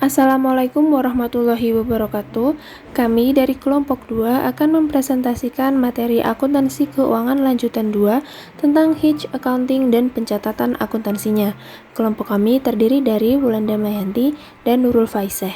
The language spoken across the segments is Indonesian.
Assalamualaikum warahmatullahi wabarakatuh. Kami dari kelompok 2 akan mempresentasikan materi akuntansi keuangan lanjutan 2 tentang Hitch Accounting dan pencatatan akuntansinya. Kelompok kami terdiri dari Wulanda Mayanti dan Nurul Faiseh.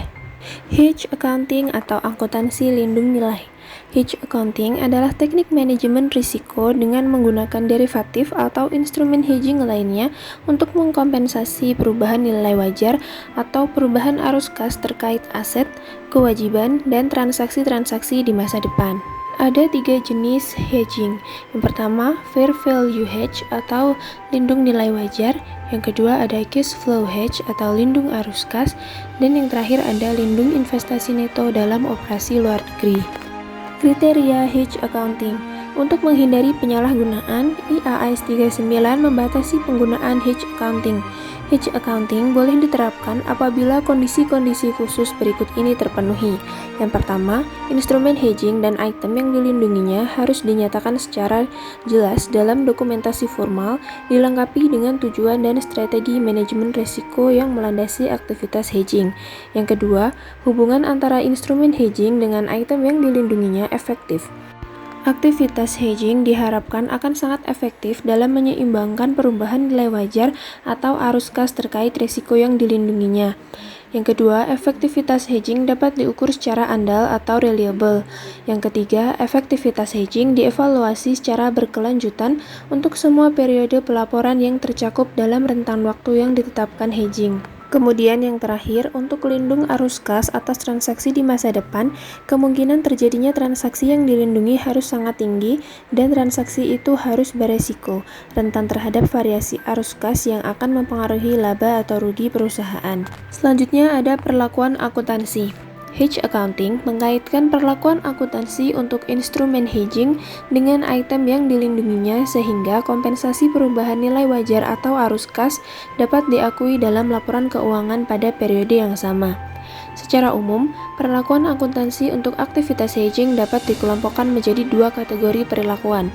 Hitch Accounting atau akuntansi lindung nilai. Hedge accounting adalah teknik manajemen risiko dengan menggunakan derivatif atau instrumen hedging lainnya untuk mengkompensasi perubahan nilai wajar atau perubahan arus kas terkait aset, kewajiban, dan transaksi-transaksi di masa depan. Ada 3 jenis hedging. Yang pertama, fair value hedge atau lindung nilai wajar. Yang kedua ada cash flow hedge atau lindung arus kas. Dan yang terakhir ada lindung investasi neto dalam operasi luar negeri. Kriteria hedge accounting. Untuk menghindari penyalahgunaan, IAS 39 membatasi penggunaan hedge accounting. Hedge accounting boleh diterapkan apabila kondisi-kondisi khusus berikut ini terpenuhi. Yang pertama, instrumen hedging dan item yang dilindunginya harus dinyatakan secara jelas dalam dokumentasi formal, dilengkapi dengan tujuan dan strategi manajemen risiko yang melandasi aktivitas hedging. Yang kedua, hubungan antara instrumen hedging dengan item yang dilindunginya efektif. Aktivitas hedging diharapkan akan sangat efektif dalam menyeimbangkan perubahan nilai wajar atau arus kas terkait risiko yang dilindunginya. Yang kedua, efektivitas hedging dapat diukur secara andal atau reliable. Yang ketiga, efektivitas hedging dievaluasi secara berkelanjutan untuk semua periode pelaporan yang tercakup dalam rentan waktu yang ditetapkan hedging. Kemudian yang terakhir, untuk lindung arus kas atas transaksi di masa depan, kemungkinan terjadinya transaksi yang dilindungi harus sangat tinggi dan transaksi itu harus beresiko, rentan terhadap variasi arus kas yang akan mempengaruhi laba atau rugi perusahaan. Selanjutnya ada perlakuan akuntansi. Hedge accounting mengaitkan perlakuan akuntansi untuk instrumen hedging dengan item yang dilindunginya sehingga kompensasi perubahan nilai wajar atau arus kas dapat diakui dalam laporan keuangan pada periode yang sama. Secara umum, perlakuan akuntansi untuk aktivitas hedging dapat dikelompokkan menjadi 2 kategori perilakuan.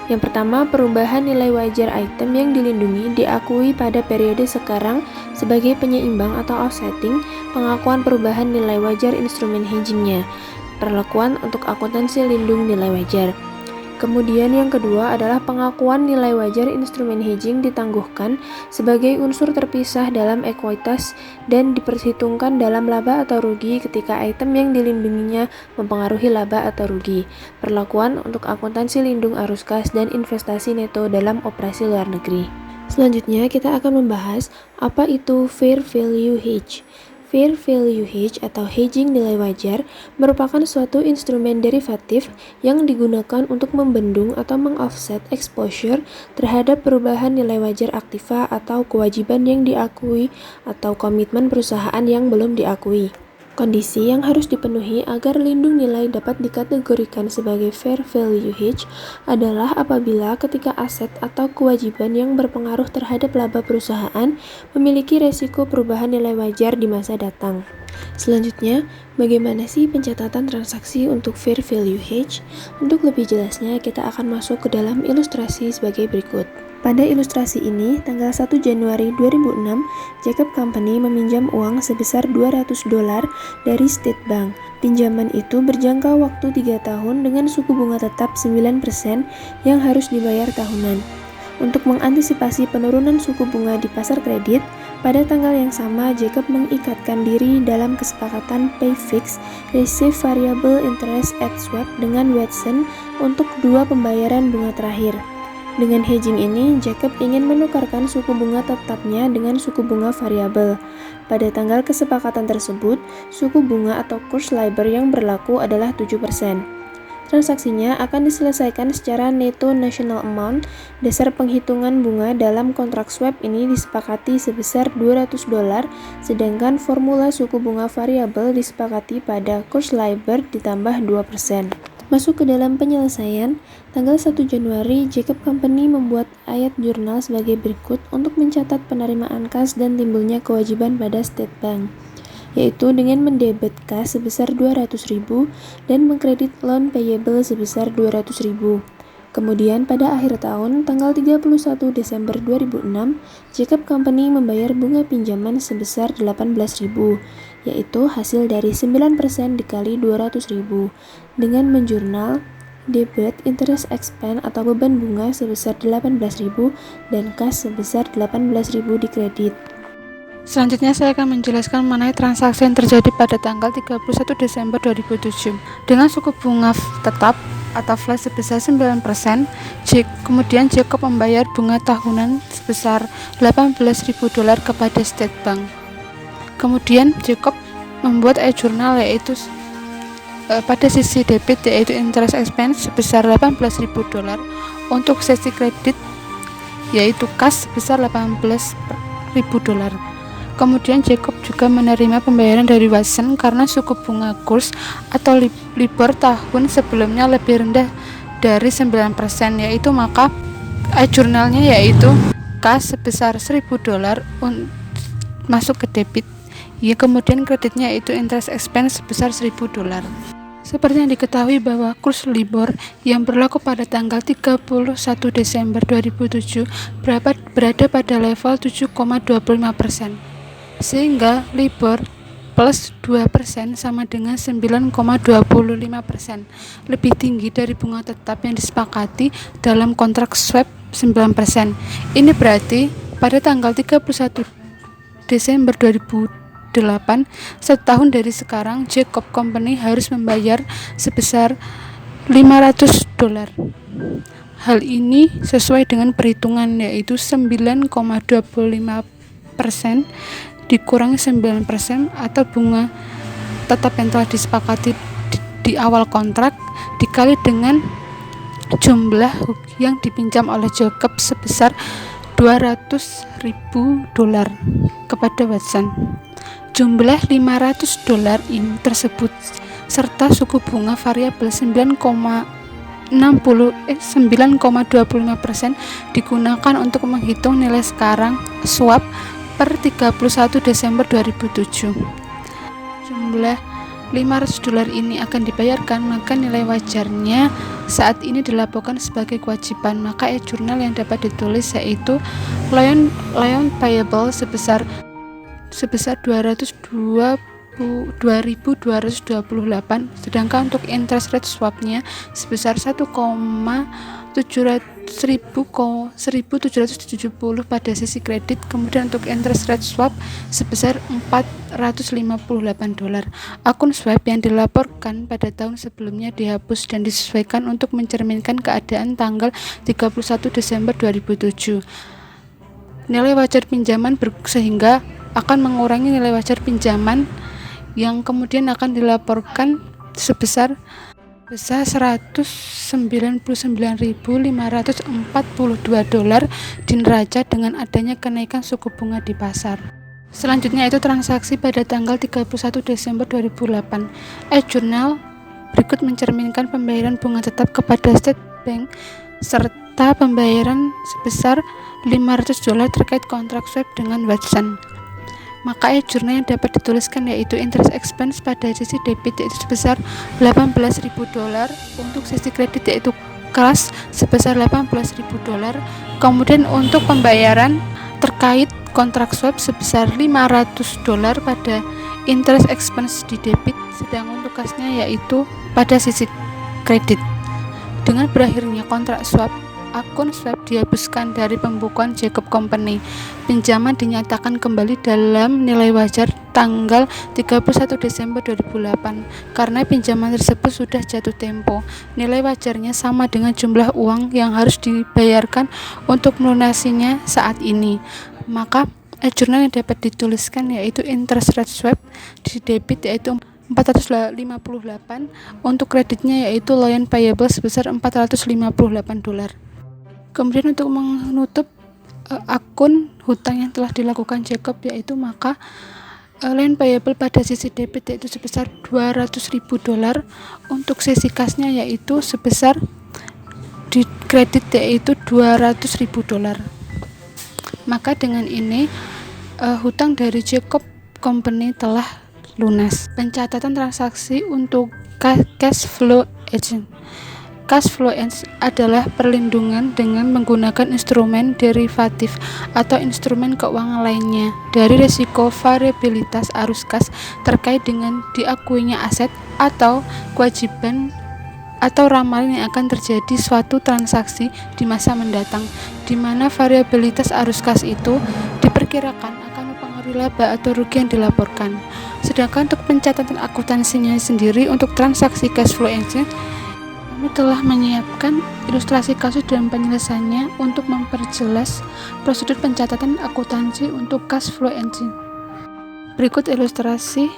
Yang pertama, perubahan nilai wajar item yang dilindungi diakui pada periode sekarang sebagai penyeimbang atau offsetting pengakuan perubahan nilai wajar instrumen hedgingnya. Perlakuan untuk akuntansi lindung nilai wajar. Kemudian yang kedua adalah pengakuan nilai wajar instrumen hedging ditangguhkan sebagai unsur terpisah dalam ekuitas dan diperhitungkan dalam laba atau rugi ketika item yang dilindunginya mempengaruhi laba atau rugi. Perlakuan untuk akuntansi lindung arus kas dan investasi neto dalam operasi luar negeri. Selanjutnya kita akan membahas apa itu fair value hedge. Fair value hedge atau hedging nilai wajar merupakan suatu instrumen derivatif yang digunakan untuk membendung atau mengoffset exposure terhadap perubahan nilai wajar aktiva atau kewajiban yang diakui atau komitmen perusahaan yang belum diakui. Kondisi yang harus dipenuhi agar lindung nilai dapat dikategorikan sebagai fair value hedge adalah apabila ketika aset atau kewajiban yang berpengaruh terhadap laba perusahaan memiliki resiko perubahan nilai wajar di masa datang. Selanjutnya, bagaimana sih pencatatan transaksi untuk fair value hedge? Untuk lebih jelasnya, kita akan masuk ke dalam ilustrasi sebagai berikut. Pada ilustrasi ini, tanggal 1 Januari 2006, Jacob Company meminjam uang sebesar $200 dari State Bank. Pinjaman itu berjangka waktu 3 tahun dengan suku bunga tetap 9% yang harus dibayar tahunan. Untuk mengantisipasi penurunan suku bunga di pasar kredit, pada tanggal yang sama Jacob mengikatkan diri dalam kesepakatan pay fix receive variable interest at swap dengan Watson untuk 2 pembayaran bunga terakhir. Dengan hedging ini, Jacob ingin menukarkan suku bunga tetapnya dengan suku bunga variabel. Pada tanggal kesepakatan tersebut, suku bunga atau kurs LIBOR yang berlaku adalah 7%. Transaksinya akan diselesaikan secara neto national amount. Dasar penghitungan bunga dalam kontrak swap ini disepakati sebesar $200, sedangkan formula suku bunga variabel disepakati pada kurs LIBOR ditambah 2%. Masuk ke dalam penyelesaian, tanggal 1 Januari, Jacob Company membuat ayat jurnal sebagai berikut untuk mencatat penerimaan kas dan timbulnya kewajiban pada State Bank, yaitu dengan mendebet kas sebesar $200.000 dan mengkredit loan payable sebesar $200.000. Kemudian pada akhir tahun, tanggal 31 Desember 2006, Jacob Company membayar bunga pinjaman sebesar 18.000, yaitu hasil dari 9% dikali 200.000, dengan menjurnal debit interest expense atau beban bunga sebesar 18.000 dan kas sebesar 18.000 di kredit. Selanjutnya saya akan menjelaskan mengenai transaksi yang terjadi pada tanggal 31 Desember 2007 dengan suku bunga tetap atau flat sebesar 9%. Kemudian Jacob membayar bunga tahunan sebesar $18.000 kepada State Bank. Kemudian Jacob membuat e-journal yaitu pada sisi debit yaitu interest expense sebesar $18.000, untuk sisi kredit yaitu kas sebesar $18.000. Kemudian Jacob juga menerima pembayaran dari Watson karena suku bunga kurs atau LIBOR tahun sebelumnya lebih rendah dari 9%, yaitu maka jurnalnya yaitu kas sebesar $1.000 masuk ke debit, ya, kemudian kreditnya yaitu interest expense sebesar $1.000. Seperti yang diketahui bahwa kurs LIBOR yang berlaku pada tanggal 31 Desember 2007 berada pada level 7,25%. Sehingga LIBOR plus 2% sama dengan 9,25%, lebih tinggi dari bunga tetap yang disepakati dalam kontrak swap 9%. Ini berarti pada tanggal 31 Desember 2008, setahun dari sekarang, Jacob Company harus membayar sebesar $500. Hal ini sesuai dengan perhitungan yaitu 9,25% dikurangi 9% atau bunga tetap yang telah disepakati di awal kontrak dikali dengan jumlah yang dipinjam oleh Jacob sebesar $200.000 kepada Watson. Jumlah $500 ini tersebut serta suku bunga variabel 9,25% digunakan untuk menghitung nilai sekarang swap per 31 Desember 2007. Jumlah $500 ini akan dibayarkan, maka nilai wajarnya saat ini dilaporkan sebagai kewajiban. Maka e-journal yang dapat ditulis yaitu loan payable sebesar 2.228, sedangkan untuk interest rate swapnya sebesar 1,770 pada sisi kredit. Kemudian untuk interest rate swap sebesar $458. Akun swap yang dilaporkan pada tahun sebelumnya dihapus dan disesuaikan untuk mencerminkan keadaan tanggal 31 Desember 2007. Nilai wajar pinjaman sehingga akan mengurangi nilai wajar pinjaman yang kemudian akan dilaporkan sebesar $99.542 di neraca dengan adanya kenaikan suku bunga di pasar. Selanjutnya itu transaksi pada tanggal 31 Desember 2008. E-journal berikut mencerminkan pembayaran bunga tetap kepada State Bank serta pembayaran sebesar $500 terkait kontrak swap dengan Watson. Maka e-journal yang dapat dituliskan yaitu interest expense pada sisi debit yaitu sebesar $18.000, untuk sisi kredit yaitu kas sebesar $18.000. Kemudian untuk pembayaran terkait kontrak swap sebesar $500 pada interest expense di debit, sedang untuk kasnya yaitu pada sisi kredit. Dengan berakhirnya kontrak swap, akun swap dihapuskan dari pembukuan Jacob Company. Pinjaman dinyatakan kembali dalam nilai wajar tanggal 31 Desember 2008 karena pinjaman tersebut sudah jatuh tempo. Nilai wajarnya sama dengan jumlah uang yang harus dibayarkan untuk melunasinya saat ini. Maka e-journal yang dapat dituliskan yaitu interest rate swap di debit yaitu $458, untuk kreditnya yaitu loan payable sebesar $458. Kemudian untuk menutup akun hutang yang telah dilakukan Jacob yaitu maka loan payable pada sisi debit yaitu sebesar $200.000, untuk sisi kasnya yaitu sebesar di kredit yaitu $200.000. Maka dengan ini hutang dari Jacob Company telah lunas. Pencatatan transaksi untuk cash flow agent. Cash flow hedge adalah perlindungan dengan menggunakan instrumen derivatif atau instrumen keuangan lainnya dari risiko variabilitas arus kas terkait dengan diakuinya aset atau kewajiban atau ramalan yang akan terjadi suatu transaksi di masa mendatang, di mana variabilitas arus kas itu diperkirakan akan mempengaruhi laba atau rugi yang dilaporkan. Sedangkan untuk pencatatan akuntansinya sendiri untuk transaksi cash flow hedge, kami telah menyiapkan ilustrasi kasus dan penyelesaiannya untuk memperjelas prosedur pencatatan akuntansi untuk cash flow hedging. Berikut ilustrasi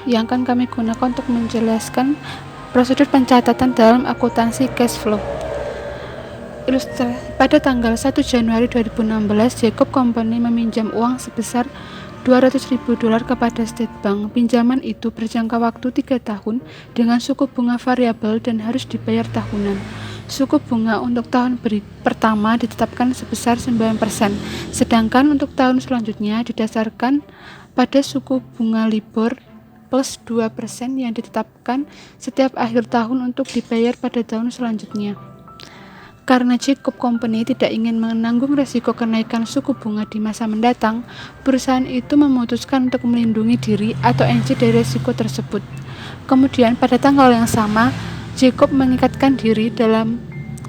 yang akan kami gunakan untuk menjelaskan prosedur pencatatan dalam akuntansi cash flow. Ilustrasi. Pada tanggal 1 Januari 2016, Jacob Company meminjam uang sebesar $200.000 kepada State Bank. Pinjaman itu berjangka waktu 3 tahun dengan suku bunga variabel dan harus dibayar tahunan. Suku bunga untuk tahun pertama ditetapkan sebesar 9%, sedangkan untuk tahun selanjutnya didasarkan pada suku bunga LIBOR plus 2% yang ditetapkan setiap akhir tahun untuk dibayar pada tahun selanjutnya. Karena Jacob Company tidak ingin menanggung risiko kenaikan suku bunga di masa mendatang, perusahaan itu memutuskan untuk melindungi diri atau NC dari risiko tersebut. Kemudian pada tanggal yang sama, Jacob mengikatkan diri dalam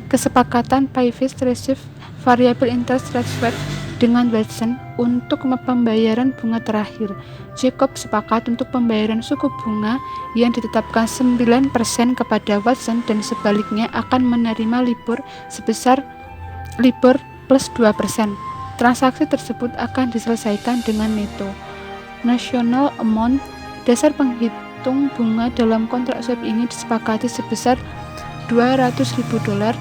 kesepakatan Pay-Fixed Receive Variable Interest Rate Swap dengan Watson untuk pembayaran bunga terakhir. Jacob sepakat untuk pembayaran suku bunga yang ditetapkan 9% kepada Watson dan sebaliknya akan menerima LIBOR sebesar LIBOR plus 2%. Transaksi tersebut akan diselesaikan dengan neto national amount. Dasar penghitung bunga dalam kontrak swap ini disepakati sebesar $200.000.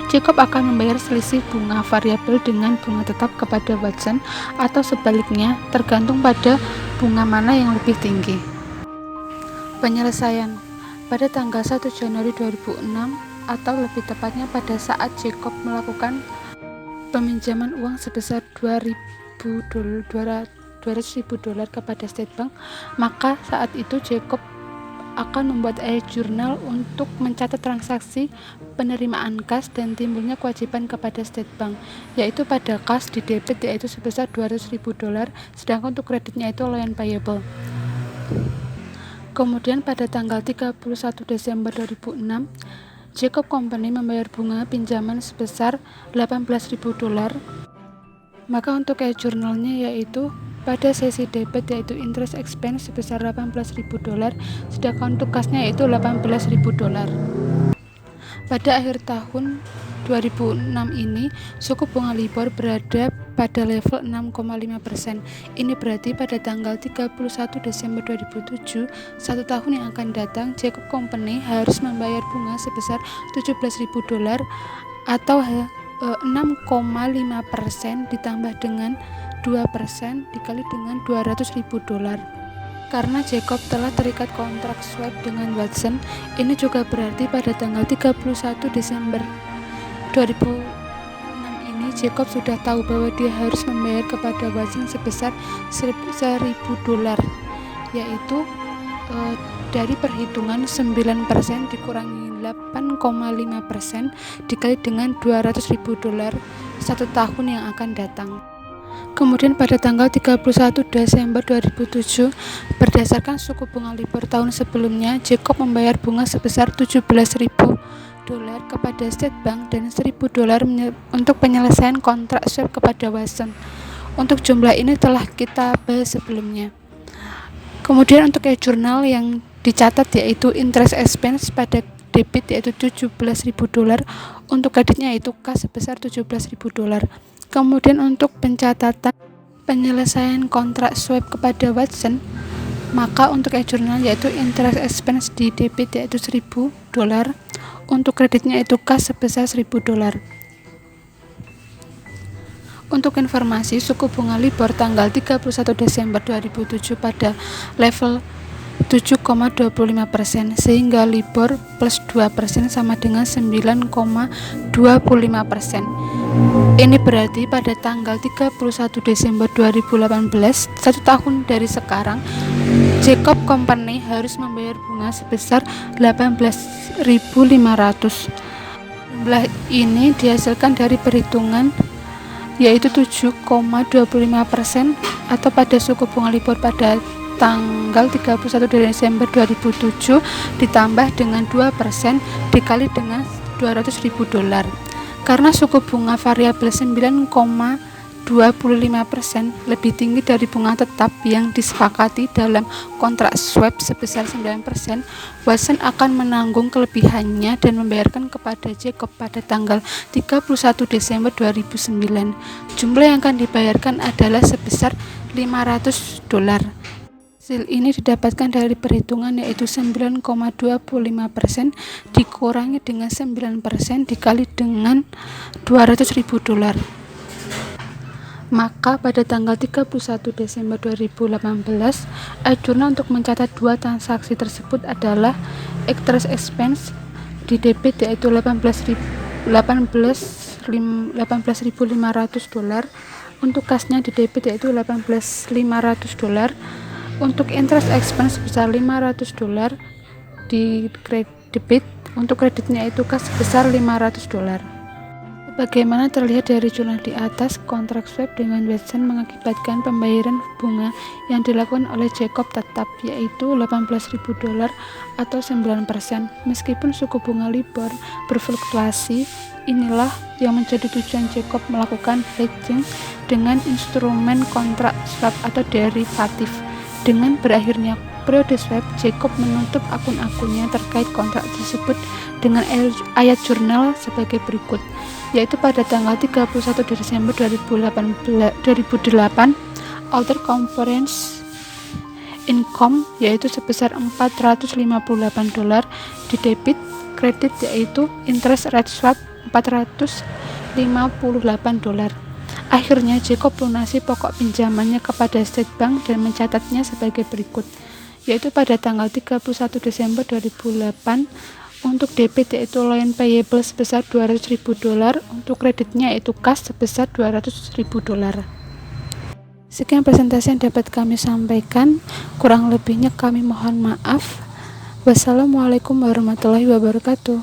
Jacob akan membayar selisih bunga variabel dengan bunga tetap kepada Watson atau sebaliknya, tergantung pada bunga mana yang lebih tinggi. Penyelesaian pada tanggal 1 Januari 2006 atau lebih tepatnya pada saat Jacob melakukan peminjaman uang sebesar $200.000 kepada State Bank, maka saat itu Jacob akan membuat e-jurnal untuk mencatat transaksi penerimaan kas dan timbulnya kewajiban kepada State Bank, yaitu pada kas di debit yaitu sebesar $200.000, sedangkan untuk kreditnya itu loan payable. Kemudian pada tanggal 31 Desember 2006, Jacob Company membayar bunga pinjaman sebesar $18.000. Maka untuk e-jurnalnya yaitu pada sesi debit yaitu interest expense sebesar $18.000, sedangkan untuk kasnya yaitu $18.000. Pada akhir tahun 2006 ini, suku bunga LIBOR berada pada level 6,5%. Ini berarti pada tanggal 31 Desember 2007, 1 tahun yang akan datang, Jacob Company harus membayar bunga sebesar $17.000 atau 6,5% ditambah dengan 2% dikali dengan $200.000. Karena Jacob telah terikat kontrak swap dengan Watson, ini juga berarti pada tanggal 31 Desember 2006 ini Jacob sudah tahu bahwa dia harus membayar kepada Watson sebesar $1.000, yaitu dari perhitungan 9% dikurangi 8,5% dikali dengan $200.000 1 tahun yang akan datang. Kemudian pada tanggal 31 Desember 2007, berdasarkan suku bunga LIBOR tahun sebelumnya, Jacob membayar bunga sebesar $17.000 kepada State Bank dan $1.000 untuk penyelesaian kontrak swap kepada Watson. Untuk jumlah ini telah kita bahas sebelumnya. Kemudian untuk e-jurnal yang dicatat yaitu interest expense pada debit yaitu $17.000, untuk kreditnya yaitu kas sebesar $17.000. Kemudian untuk pencatatan penyelesaian kontrak swap kepada Watson, maka untuk e-jurnal yaitu interest expense di debit yaitu $1.000, untuk kreditnya itu kas sebesar $1.000. Untuk informasi, suku bunga LIBOR tanggal 31 Desember 2007 pada level 7,25%, sehingga LIBOR plus 2% sama dengan 9,25%. Ini berarti pada tanggal 31 Desember 2018, 1 tahun dari sekarang, Jacob Company harus membayar bunga sebesar 18.500. Jumlah ini dihasilkan dari perhitungan yaitu 7,25% atau pada suku bunga LIBOR pada tanggal 31 Desember 2007 ditambah dengan 2% dikali dengan $200.000. Karena suku bunga variabel 9,25% lebih tinggi dari bunga tetap yang disepakati dalam kontrak swap sebesar 9%, Watson akan menanggung kelebihannya dan membayarkan kepada Jacob pada tanggal 31 Desember 2009. Jumlah yang akan dibayarkan adalah sebesar $500. Hasil ini didapatkan dari perhitungan yaitu 9,25% dikurangi dengan 9% dikali dengan $200.000. Maka pada tanggal 31 Desember 2018, jurnal untuk mencatat dua transaksi tersebut adalah interest expense di debit yaitu $18.500, untuk kasnya di debit yaitu $18.500, untuk interest expense sebesar $500 di debit, untuk kreditnya itu kas sebesar $500. Bagaimana terlihat dari jurnal di atas, kontrak swap dengan Watson mengakibatkan pembayaran bunga yang dilakukan oleh Jacob tetap, yaitu $18.000 atau 9%. Meskipun suku bunga LIBOR berfluktuasi, inilah yang menjadi tujuan Jacob melakukan hedging dengan instrumen kontrak swap atau derivatif. Dengan berakhirnya periode swap, Jacob menutup akun-akunnya terkait kontrak tersebut dengan ayat jurnal sebagai berikut, yaitu pada tanggal 31 Desember 2008 other comprehensive income yaitu sebesar $458 di debit, kredit yaitu interest rate swap $458. Akhirnya Jacob lunasi pokok pinjamannya kepada State Bank dan mencatatnya sebagai berikut, yaitu pada tanggal 31 Desember 2008 untuk debit yaitu loan payable sebesar $200.000, untuk kreditnya yaitu kas sebesar $200.000. Sekian presentasi yang dapat kami sampaikan, kurang lebihnya kami mohon maaf. Wassalamualaikum warahmatullahi wabarakatuh.